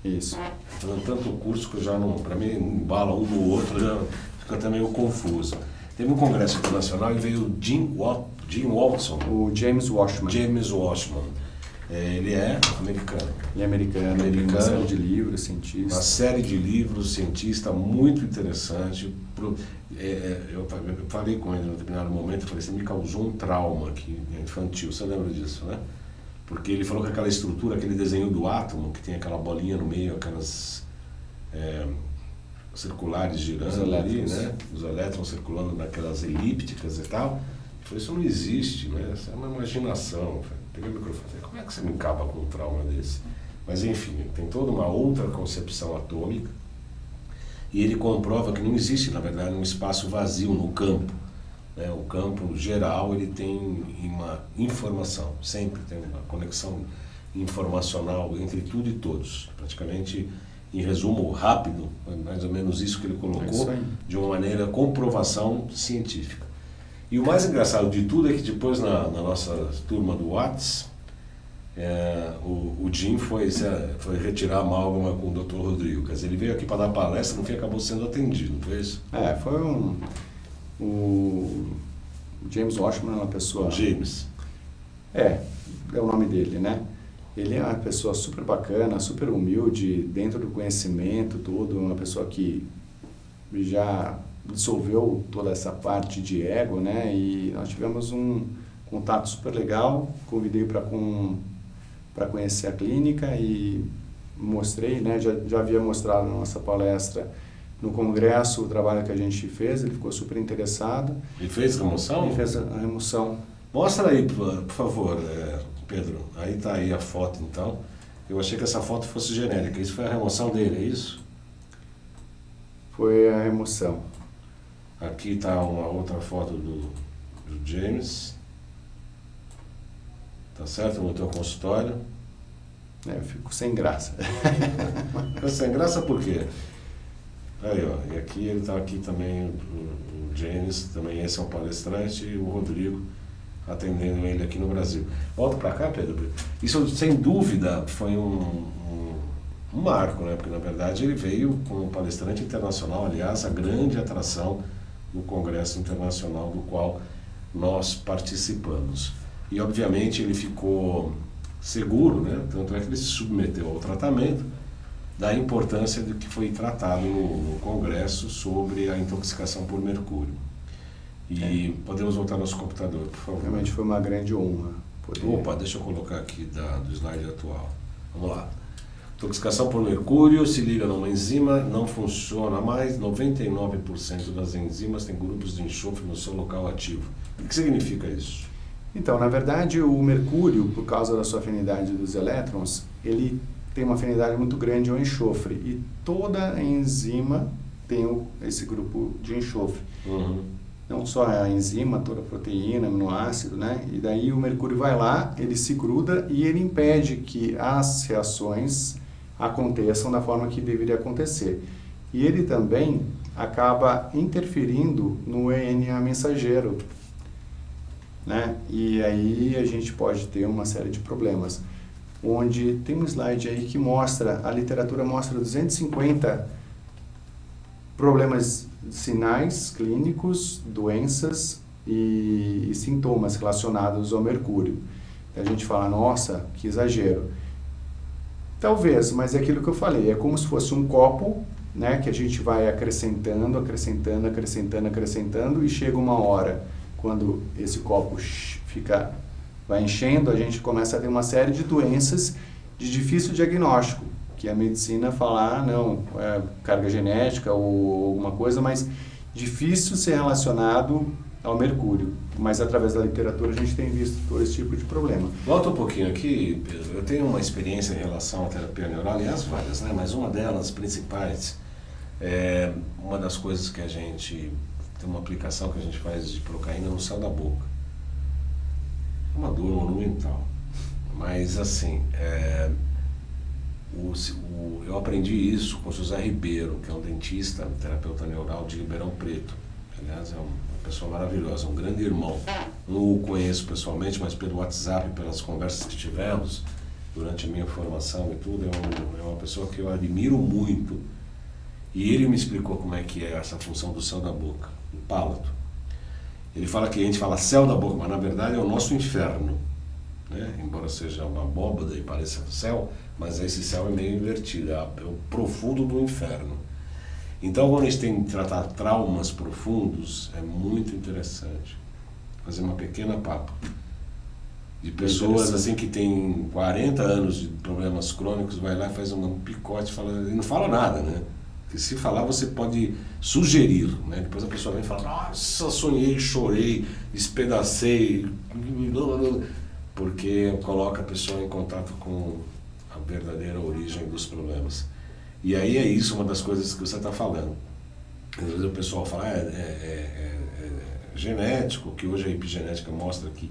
Isso. Falando tanto o curso que eu já não, para mim, embala um no outro, já fica até meio confuso. Teve um congresso internacional e veio o Jim Watson. O James Washman. James Washman. Ele é americano. Ele é americano, ele tem uma série de livros, cientista. Uma série de livros, cientista, muito interessante. Eu falei com ele em um determinado momento, falei, você me causou um trauma aqui, infantil, você lembra disso, né? Porque ele falou que aquela estrutura, aquele desenho do átomo, que tem aquela bolinha no meio, aquelas circulares girando ali, né? Os elétrons circulando naquelas elípticas e tal. Isso não existe, né? Isso é uma imaginação. Peguei o microfone e falei, como é que você me acaba com um trauma desse? Mas enfim, tem toda uma outra concepção atômica e ele comprova que não existe, na verdade, um espaço vazio no campo. Né? O campo geral ele tem uma informação, sempre tem uma conexão informacional entre tudo e todos. Praticamente, em resumo rápido, mais ou menos isso que ele colocou, de uma maneira comprovação científica. E o mais engraçado de tudo é que depois na nossa turma do Whats, o Jim foi retirar a amálgama com o Dr. Rodrigo. Quer dizer, ele veio aqui para dar palestra, no fim acabou sendo atendido, não foi isso? Foi o James Washman é uma pessoa... James. É o nome dele, né? Ele é uma pessoa super bacana, super humilde, dentro do conhecimento todo, uma pessoa que já dissolveu toda essa parte de ego, né? E nós tivemos um contato super legal, convidei para conhecer a clínica e mostrei, né? Já havia mostrado na nossa palestra no congresso o trabalho que a gente fez, ele ficou super interessado. Ele fez a remoção? Ele fez a remoção. Mostra aí, por favor, Pedro. Aí está aí a foto, então. Eu achei que essa foto fosse genérica. Isso foi a remoção dele, é isso? Foi a remoção. Aqui está uma outra foto do James. Tá certo? No teu consultório. Eu fico sem graça. Fica sem graça por quê? Aí, ó. E aqui ele está aqui também, o James, também esse é um palestrante, e o Rodrigo atendendo ele aqui no Brasil. Volta para cá, Pedro. Isso, sem dúvida, foi um marco, né? Porque, na verdade, ele veio como palestrante internacional, aliás, a grande atração do Congresso Internacional do qual nós participamos. E, obviamente, ele ficou seguro, né? Tanto é que ele se submeteu ao tratamento da importância do que foi tratado no Congresso sobre a intoxicação por mercúrio. E podemos voltar ao nosso computador, por favor. Realmente foi uma grande honra. Opa, deixa eu colocar aqui do slide atual. Vamos lá. Intoxicação por mercúrio, se liga numa enzima, não funciona mais, 99% das enzimas têm grupos de enxofre no seu local ativo. O que significa isso? Então, na verdade, o mercúrio, por causa da sua afinidade dos elétrons, ele tem uma afinidade muito grande ao enxofre. E toda enzima tem esse grupo de enxofre. Não só a enzima, toda a proteína, aminoácido, né? E daí o mercúrio vai lá, ele se gruda e ele impede que as reações aconteçam da forma que deveria acontecer. E ele também acaba interferindo no RNA mensageiro, né? E aí a gente pode ter uma série de problemas. Onde tem um slide aí que mostra, a literatura mostra 250 problemas, sinais clínicos, doenças e sintomas relacionados ao mercúrio. A gente fala, nossa, que exagero. Talvez, mas é aquilo que eu falei, é como se fosse um copo, né, que a gente vai acrescentando, acrescentando, acrescentando, acrescentando, e chega uma hora, quando esse copo vai enchendo, a gente começa a ter uma série de doenças de difícil diagnóstico, que a medicina fala, não, é carga genética ou alguma coisa, mas difícil ser relacionado ao mercúrio. Mas através da literatura a gente tem visto todo esse tipo de problema. Volta um pouquinho aqui, Pedro. Eu tenho uma experiência em relação à terapia neural, aliás várias, né? Mas uma delas, principais, é uma das coisas que a gente tem uma aplicação que a gente faz de procaína no céu da boca. Uma dor monumental. Mas assim, eu aprendi isso com José Ribeiro, que é um dentista, um terapeuta neural de Ribeirão Preto. Aliás, é uma pessoa maravilhosa, um grande irmão. Não o conheço pessoalmente, mas pelo WhatsApp, pelas conversas que tivemos durante a minha formação e tudo, é uma pessoa que eu admiro muito. E ele me explicou como é que é essa função do céu da boca, o palato. Ele fala que a gente fala céu da boca, mas na verdade é o nosso inferno, né? Embora seja uma abóbada e pareça céu, mas esse céu é meio invertido, é o profundo do inferno. Então, quando a gente tem que tratar traumas profundos, é muito interessante fazer uma pequena papo de pessoas assim que têm 40 anos de problemas crônicos, vai lá e faz um picote e não fala nada, né? Porque se falar, você pode sugerir, né? Depois a pessoa vem e fala, nossa, sonhei, chorei, despedacei, porque coloca a pessoa em contato com a verdadeira origem dos problemas. E aí é isso uma das coisas que você está falando. Às vezes o pessoal fala, é genético, que hoje a epigenética mostra que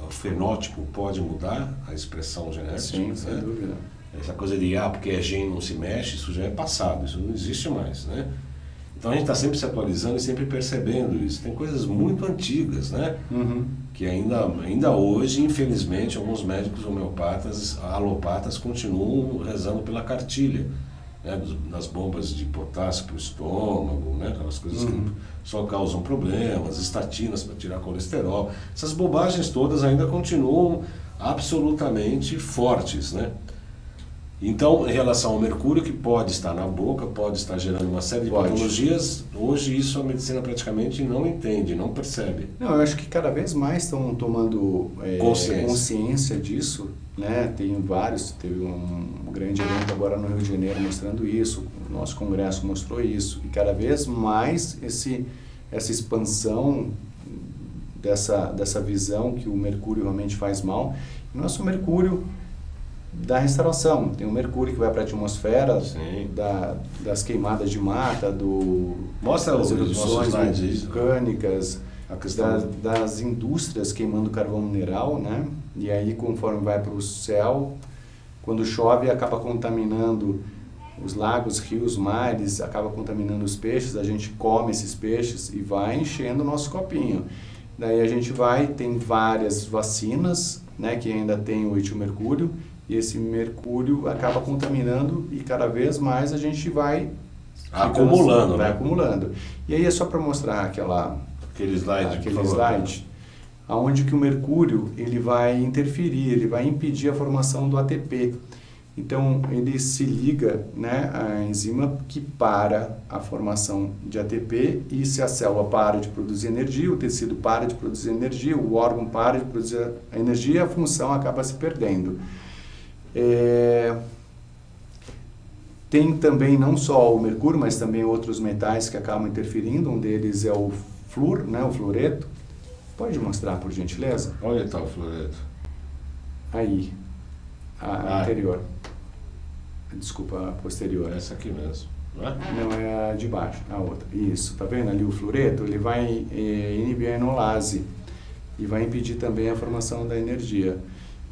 o fenótipo pode mudar, a expressão genética. Sim, sem dúvida. Essa coisa de, porque é gene não se mexe, isso já é passado, isso não existe mais, né? Então a gente está sempre se atualizando e sempre percebendo isso. Tem coisas muito antigas, né? Que ainda hoje, infelizmente, alguns médicos homeopatas, alopatas, continuam rezando pela cartilha, né? Das bombas de potássio para o estômago, né? Aquelas coisas que só causam problemas, estatinas para tirar colesterol. Essas bobagens todas ainda continuam absolutamente fortes, né? Então, em relação ao mercúrio, que pode estar na boca, pode estar gerando uma série de patologias, hoje isso a medicina praticamente não entende, não percebe. Não, eu acho que cada vez mais estão tomando consciência disso, né? Tem vários, teve um grande evento agora no Rio de Janeiro mostrando isso, o nosso congresso mostrou isso, e cada vez mais essa expansão dessa visão que o mercúrio realmente faz mal. E não é só o mercúrio da restauração, tem o mercúrio que vai para a atmosfera, das queimadas de mata, das erupções vulcânicas, das indústrias queimando carvão mineral, né? E aí conforme vai para o céu, quando chove acaba contaminando os lagos, rios, mares, acaba contaminando os peixes, a gente come esses peixes e vai enchendo o nosso copinho. Daí a gente tem várias vacinas, né, que ainda tem o etilmercúrio, e esse mercúrio acaba contaminando e cada vez mais a gente vai acumulando, né? Acumulando. E aí é só para mostrar aquele slide, aonde que o mercúrio ele vai interferir, ele vai impedir a formação do ATP. Então ele se liga, né, à enzima que para a formação de ATP, e se a célula para de produzir energia, o tecido para de produzir energia, o órgão para de produzir a energia, a função acaba se perdendo. Tem também não só o mercúrio, mas também outros metais que acabam interferindo. Um deles é o flúor, né, o fluoreto. Pode mostrar, por gentileza? Onde está o fluoreto? Aí, a anterior. Desculpa, a posterior. Essa aqui mesmo. Não é? Não, é a de baixo, a outra. Isso, tá vendo ali o fluoreto? Ele vai inibir a enolase e vai impedir também a formação da energia.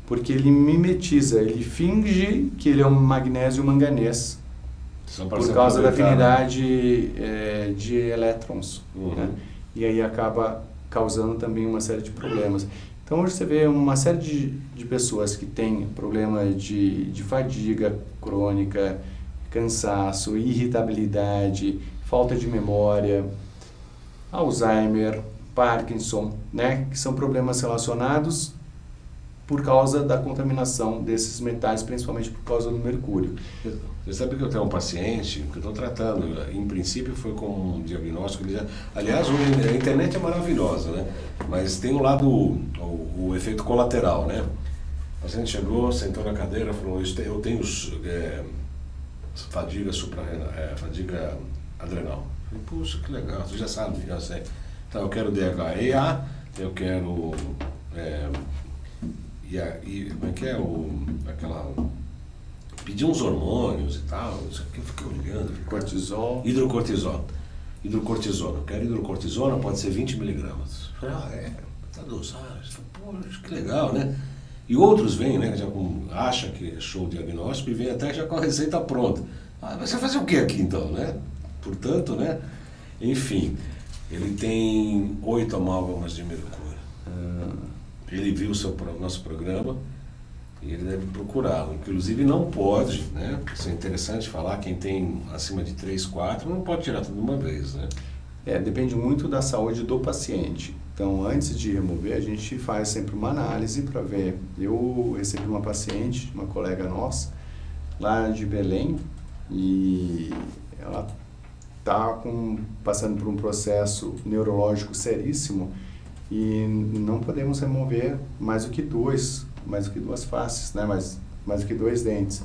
Porque ele mimetiza, ele finge que ele é um magnésio manganês por causa da afinidade de elétrons. Né? E aí acaba causando também uma série de problemas. Então hoje você vê uma série de pessoas que têm problema de fadiga crônica, cansaço, irritabilidade, falta de memória, Alzheimer, Parkinson, né? Que são problemas relacionados por causa da contaminação desses metais, principalmente por causa do mercúrio. Você sabe que eu tenho um paciente que eu estou tratando, em princípio foi com um diagnóstico, aliás, a internet é maravilhosa, né? Mas tem um lado, o efeito colateral, né? O paciente chegou, sentou na cadeira, falou, eu tenho fadiga fadiga adrenal. Eu falei, puxa, que legal, você já sabe, já sei. Então eu quero DHEA, eu quero... como é que é pedir uns hormônios e tal, isso aqui eu fiquei olhando. Cortisol. Hidrocortisona. Eu quero hidrocortisona, pode ser 20 miligramas. Falei, tá dosagem. Poxa, que legal, né? E outros vêm, né, já acha que é show diagnóstico e vem até já com a receita pronta. Mas você vai fazer o que aqui então, né? Portanto, né? Enfim, ele tem 8 amálgamas de mercúrio. Ele viu o nosso programa e ele deve procurá-lo. Inclusive não pode, né? Isso é interessante falar, quem tem acima de 3, 4 não pode tirar tudo de uma vez, né? Depende muito da saúde do paciente. Então, antes de remover, a gente faz sempre uma análise para ver. Eu recebi uma paciente, uma colega nossa, lá de Belém, e ela está passando por um processo neurológico seríssimo e não podemos remover mais do que duas faces, né? mais do que 2 dentes.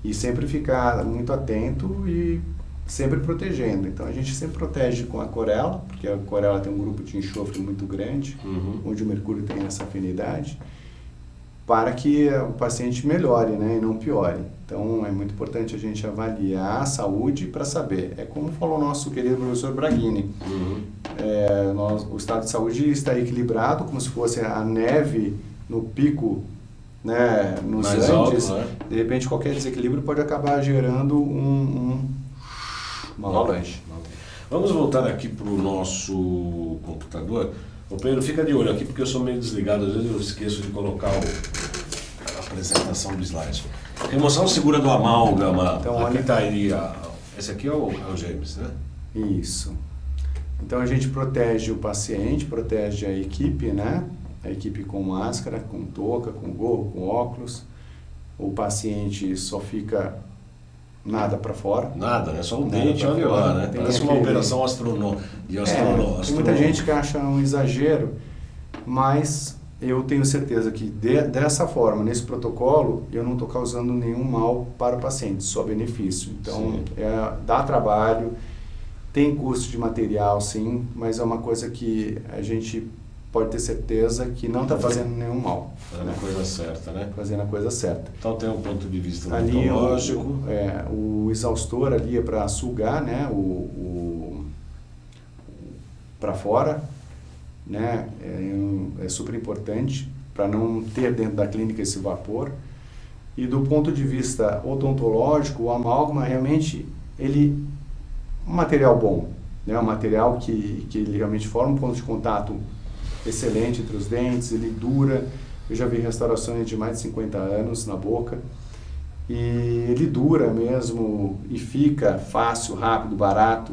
E sempre ficar muito atento e sempre protegendo. Então a gente sempre protege com a Corella, porque a Corella tem um grupo de enxofre muito grande, onde o mercúrio tem essa afinidade, para que o paciente melhore, né, e não piore. Então é muito importante a gente avaliar a saúde para saber. É como falou o nosso querido professor Braghini, o estado de saúde está equilibrado, como se fosse a neve no pico, né, nos mais Andes. alto, né? De repente qualquer desequilíbrio pode acabar gerando uma avalanche. Vamos voltar aqui para o nosso computador. Ô Pedro, fica de olho aqui porque eu sou meio desligado, às vezes eu esqueço de colocar a apresentação do slide. Remoção segura do amálgama. Então, aqui está aí, esse aqui é o James, né? Isso. Então a gente protege o paciente, protege a equipe, né? A equipe com máscara, com touca, com gorro, com óculos. O paciente só fica nada para fora. Nada, né? Só um dente, olha lá, né? Parece uma operação astronômica. Tem muita gente que acha um exagero, mas eu tenho certeza que dessa forma, nesse protocolo, eu não estou causando nenhum mal para o paciente, só benefício. Então, dá trabalho, tem custo de material, sim, mas é uma coisa que a gente pode ter certeza que não está fazendo nenhum mal. Fazendo a coisa certa, né? Fazendo a coisa certa. Então tem um ponto de vista ali ontológico. O exaustor ali é para sugar, né, para fora, né, é super importante para não ter dentro da clínica esse vapor. E do ponto de vista odontológico, o amálgama realmente ele é um material bom, né, um material que ele realmente forma um ponto de contato excelente entre os dentes, ele dura. Eu já vi restaurações de mais de 50 anos na boca e ele dura mesmo e fica fácil, rápido, barato,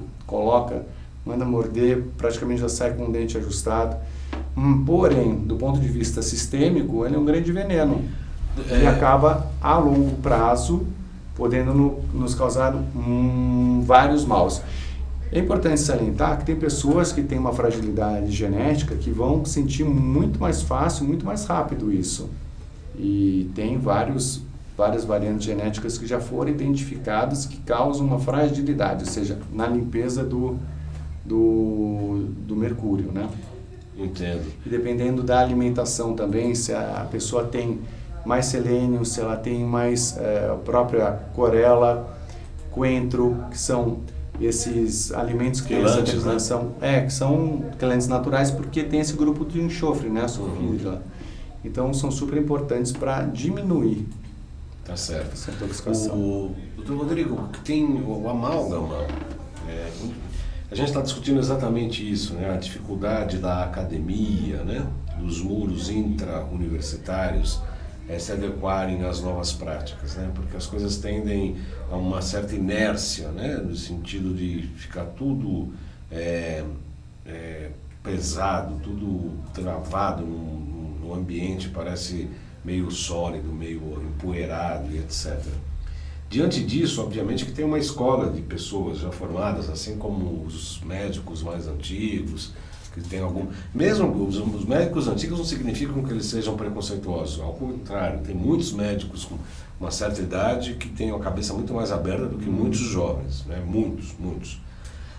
manda morder, praticamente já sai com o dente ajustado. Porém, do ponto de vista sistêmico, ele é um grande veneno e acaba a longo prazo podendo nos causar vários maus. É importante salientar que tem pessoas que têm uma fragilidade genética que vão sentir muito mais fácil, muito mais rápido isso. E tem vários várias variantes genéticas que já foram identificadas que causam uma fragilidade, ou seja, na limpeza do mercúrio, né? Entendo. E dependendo da alimentação também, se a pessoa tem mais selênio, se ela tem mais a própria clorela, coentro, que são esses alimentos que quelantes, né? que são quelantes naturais, porque tem esse grupo de enxofre, né, sulfídrico. Então são super importantes para diminuir essa intoxicação. Doutor Rodrigo, tem o amálgama, a gente está discutindo exatamente isso, né? A dificuldade da academia, né? Dos muros intra-universitários se adequarem às novas práticas, né? Porque as coisas tendem a uma certa inércia, né? No sentido de ficar tudo pesado, tudo travado num ambiente, parece meio sólido, meio empoeirado e etc. Diante disso, obviamente que tem uma escola de pessoas já formadas, assim como os médicos mais antigos, que tem algum... Mesmo os médicos antigos não significam que eles sejam preconceituosos, ao contrário, tem muitos médicos com uma certa idade que têm a cabeça muito mais aberta do que muitos jovens, né? Muitos.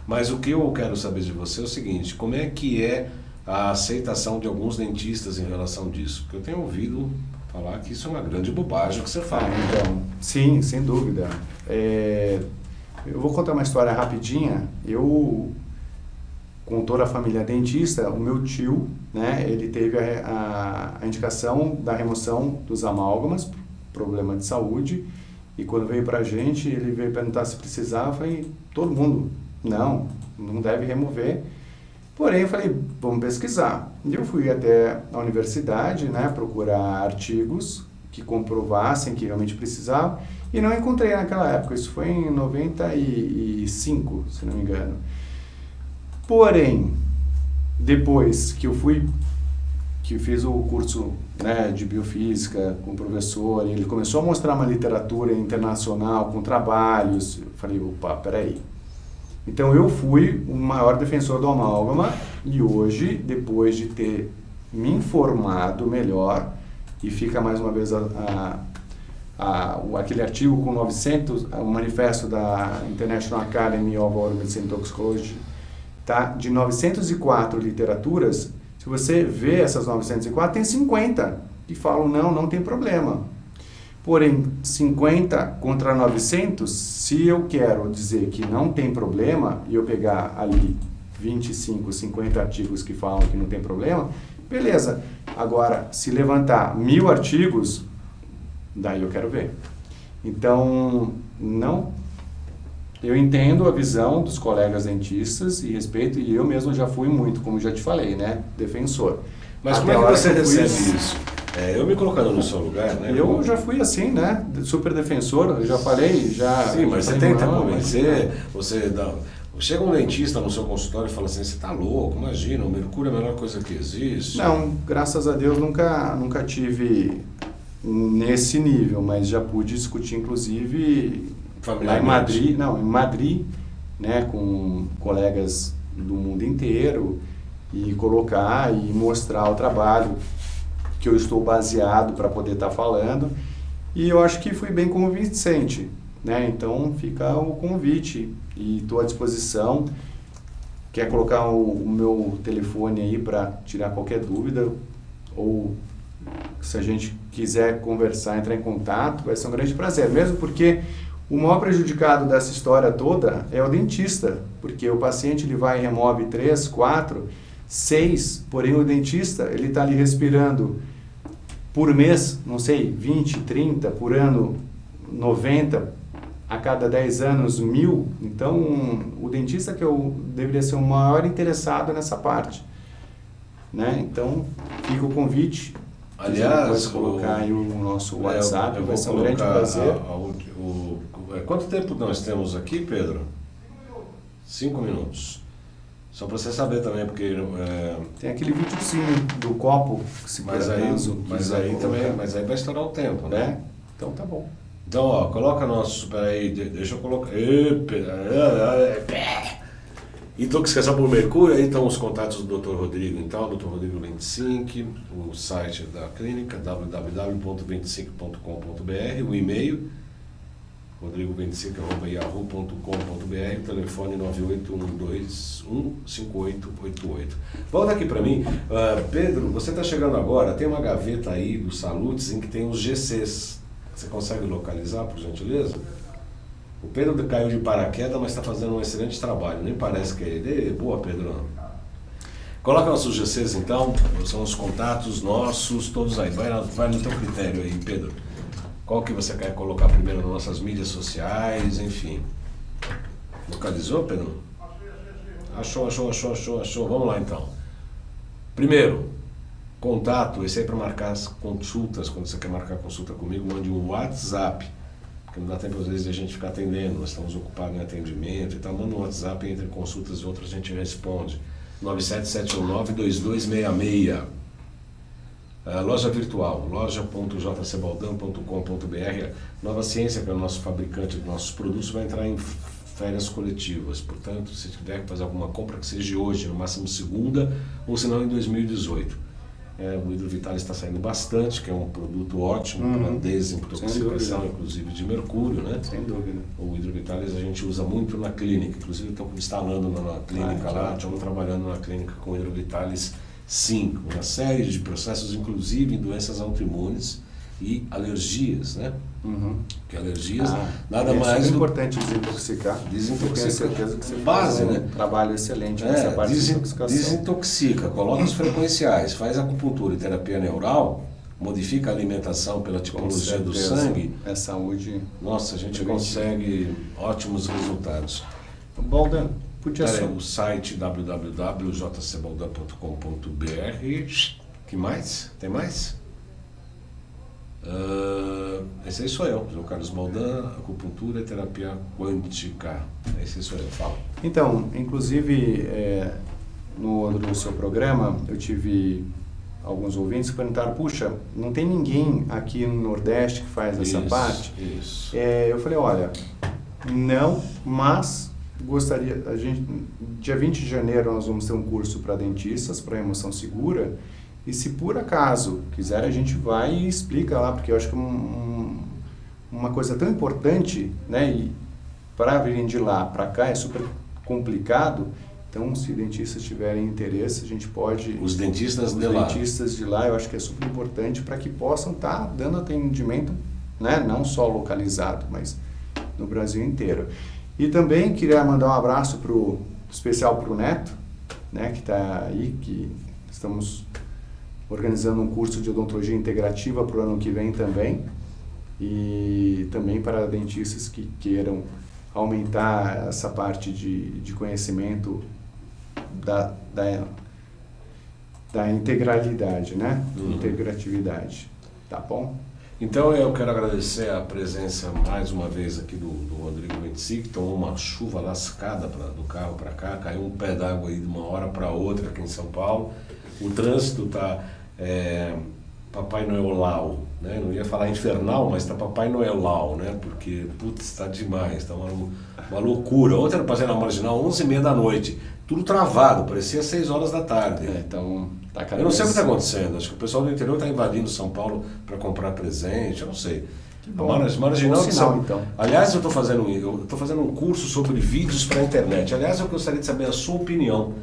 Mas o que eu quero saber de você é o seguinte, como é que é a aceitação de alguns dentistas em relação disso? Porque eu tenho ouvido falar que isso é uma grande bobagem que você fala. Então, sim, sem dúvida. Eu vou contar uma história rapidinha. Eu, com toda a família dentista, o meu tio, né, ele teve a indicação da remoção dos amálgamas, problema de saúde, e quando veio pra gente, ele veio perguntar se precisava e todo mundo, não deve remover. Porém, eu falei, vamos pesquisar. E eu fui até a universidade, né, procurar artigos que comprovassem que realmente precisava, e não encontrei naquela época, isso foi em 95, se não me engano. Porém, depois que eu fiz o curso, né, de biofísica com o professor, e ele começou a mostrar uma literatura internacional com trabalhos, eu falei, opa, peraí. Então eu fui o maior defensor do amálgama e hoje, depois de ter me informado melhor, e fica mais uma vez aquele artigo com 900, o manifesto da International Academy of Oral Medicine and Toxicology, tá? De 904 literaturas, se você vê essas 904, tem 50 que falam não tem problema. Porém, 50 contra 900, se eu quero dizer que não tem problema, e eu pegar ali 25, 50 artigos que falam que não tem problema, beleza. Agora, se levantar 1000 artigos, daí eu quero ver. Então, eu entendo a visão dos colegas dentistas e respeito, e eu mesmo já fui muito, como já te falei, né, defensor. Mas como é que você recebe isso? Eu me colocando no seu lugar, né? Eu já fui assim, né? Super defensor, eu já falei, já... Sim, mas você tenta convencer, chega um dentista no seu consultório e fala assim, você está louco, imagina, o mercúrio é a melhor coisa que existe. Não, graças a Deus nunca tive nesse nível, mas já pude discutir, inclusive, lá em Madrid, né, com colegas do mundo inteiro, e colocar e mostrar o trabalho que eu estou baseado para poder estar falando, e eu acho que fui bem convincente, né? Então fica o convite e estou à disposição. Quer colocar o meu telefone aí para tirar qualquer dúvida, ou se a gente quiser conversar, entrar em contato, vai ser um grande prazer, mesmo porque o maior prejudicado dessa história toda é o dentista, porque o paciente ele vai e remove 3, 4, 6, porém o dentista ele está ali respirando por mês, não sei, 20, 30, por ano 90, a cada 10 anos 1000. Então o dentista que eu deveria ser o maior interessado nessa parte, né? Então fica o convite. Aliás, pode colocar aí o nosso WhatsApp, vai ser um grande prazer. Quanto tempo nós temos aqui, Pedro? 5 minutos. Só para você saber também, porque... Tem aquele videozinho do copo que se mas aí vai estourar o tempo, né? Então tá bom. Então, ó, coloca nosso... Peraí, deixa eu colocar... Intoxicação por mercúrio, aí estão os contatos do Dr. Rodrigo, então, Dr. Rodrigo 25, o site da clínica, www.25.com.br, o e-mail, rodrigo25@yahoo.com.br, o telefone 981215888. Volta aqui para mim. Pedro, você está chegando agora, tem uma gaveta aí do Salutes em que tem os GCs. Você consegue localizar, por gentileza? O Pedro caiu de paraquedas, mas está fazendo um excelente trabalho. Nem parece que é ele. Boa, Pedro. Coloca nossos GCs, então. São os contatos nossos, todos aí. Vai no teu critério aí, Pedro. Qual que você quer colocar primeiro nas nossas mídias sociais, enfim. Localizou, Pedro? Achou. Vamos lá, então. Primeiro, contato. Esse aí para marcar as consultas. Quando você quer marcar consulta comigo, mande um WhatsApp. Porque não dá tempo, às vezes, de a gente ficar atendendo, nós estamos ocupados em atendimento e tal. Manda um WhatsApp, entre consultas e outras a gente responde. 977192266. Loja virtual, loja.jcbaldan.com.br. Nova Ciência, que é o nosso fabricante dos nossos produtos, vai entrar em férias coletivas. Portanto, se tiver que fazer alguma compra, que seja hoje, no máximo segunda, ou se não em 2018. O Hidrovitalis está saindo bastante, que é um produto ótimo para desintoxicação, inclusive de mercúrio, né? Sem dúvida. O Hidrovitalis a gente usa muito na clínica, inclusive estamos instalando na clínica lá, estamos trabalhando na clínica com o Hidrovitalis 5, uma série de processos, inclusive em doenças autoimunes e alergias, né? Porque alergias nada mais... É importante desintoxicar. Desintoxicar. Tenho certeza que você base, faz um né? trabalho excelente nessa parte de desintoxicação. Desintoxica, coloca os frequenciais, faz acupuntura e terapia neural, modifica a alimentação pela tipologia do sangue. É saúde. Nossa, a gente consegue ótimos resultados. Baldan, podia ser. O site www.jcbaldan.com.br. Que mais? Tem mais? Esse aí sou eu, João Carlos Baldan, acupuntura e terapia quântica. Esse sou eu, fala. Então, inclusive, no seu programa, eu tive alguns ouvintes que perguntaram, puxa, não tem ninguém aqui no Nordeste que faz essa parte? Isso. Eu falei, olha, não, mas gostaria, dia 20 de janeiro nós vamos ter um curso para dentistas, para remoção segura. E se por acaso quiser, a gente vai e explica lá, porque eu acho que uma coisa tão importante, né, e para virem de lá para cá é super complicado. Então, se dentistas tiverem interesse, a gente pode... Os dentistas de lá, eu acho que é super importante para que possam estar dando atendimento, né, não só localizado, mas no Brasil inteiro. E também queria mandar um abraço especial para o Neto, né, que está aí, que estamos organizando um curso de odontologia integrativa para o ano que vem também, e também para dentistas que queiram aumentar essa parte de conhecimento da integralidade, né? Integratividade. Tá bom? Então eu quero agradecer a presença mais uma vez aqui do Rodrigo 25, que tomou uma chuva lascada do carro para cá, caiu um pé d'água aí de uma hora para outra aqui em São Paulo. O trânsito está Papai Noelau, né? Não ia falar infernal, mas está Papai Noelau, né? Porque, putz, está demais, está uma loucura. Ontem eu passei na Marginal 11h30 da noite, tudo travado, parecia 6 horas da tarde. Então, tá eu não sei o que está acontecendo, acho que o pessoal do interior está invadindo São Paulo para comprar presente, eu não sei. Marginal de São... então. Aliás, eu estou fazendo um curso sobre vídeos para a internet. Aliás, eu gostaria de saber a sua opinião.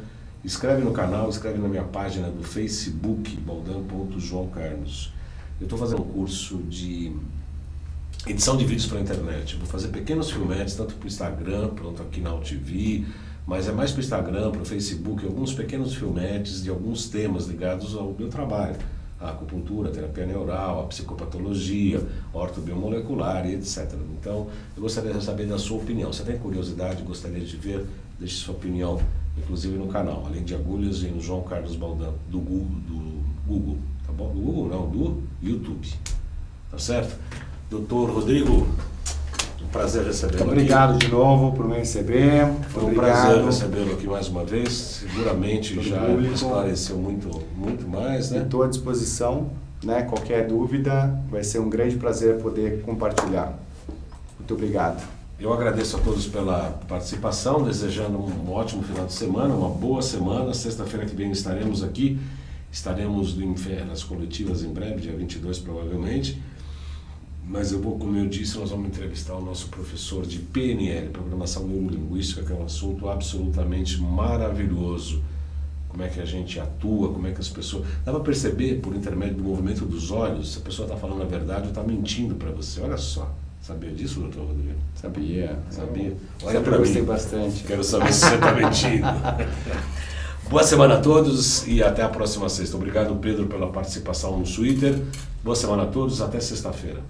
Escreve no canal, escreve na minha página do Facebook, baldan.joãocarlos. Eu estou fazendo um curso de edição de vídeos para a internet. Vou fazer pequenos filmetes, tanto para o Instagram, quanto aqui na UTV, mas é mais para o Instagram, para o Facebook, alguns pequenos filmetes de alguns temas ligados ao meu trabalho. A acupuntura, a terapia neural, a psicopatologia, a ortobiomolecular e etc. Então, eu gostaria de saber da sua opinião. Você tem curiosidade, gostaria de ver? Deixe sua opinião, inclusive no canal, além de agulhas e no João Carlos Baldan, do Google, tá bom? Do Google não, do YouTube, tá certo? Doutor Rodrigo, um prazer recebê-lo aqui. Obrigado de novo por me receber. Foi um prazer recebê-lo aqui mais uma vez, seguramente já esclareceu muito mais, né? Estou à disposição, né? Qualquer dúvida, vai ser um grande prazer poder compartilhar. Muito obrigado. Eu agradeço a todos pela participação, desejando um ótimo final de semana, uma boa semana. Sexta-feira que vem estaremos aqui, estaremos nas coletivas em breve, dia 22 provavelmente. Mas como eu disse, nós vamos entrevistar o nosso professor de PNL, Programação Neurolinguística, que é um assunto absolutamente maravilhoso. Como é que a gente atua, como é que as pessoas... Dá para perceber, por intermédio do movimento dos olhos, se a pessoa está falando a verdade ou está mentindo para você. Olha só. Sabia disso, doutor Rodrigo? Sabia. Olha para mim. Gostei bastante. Quero saber se você está mentindo. Boa semana a todos e até a próxima sexta. Obrigado, Pedro, pela participação no Twitter. Boa semana a todos, até sexta-feira.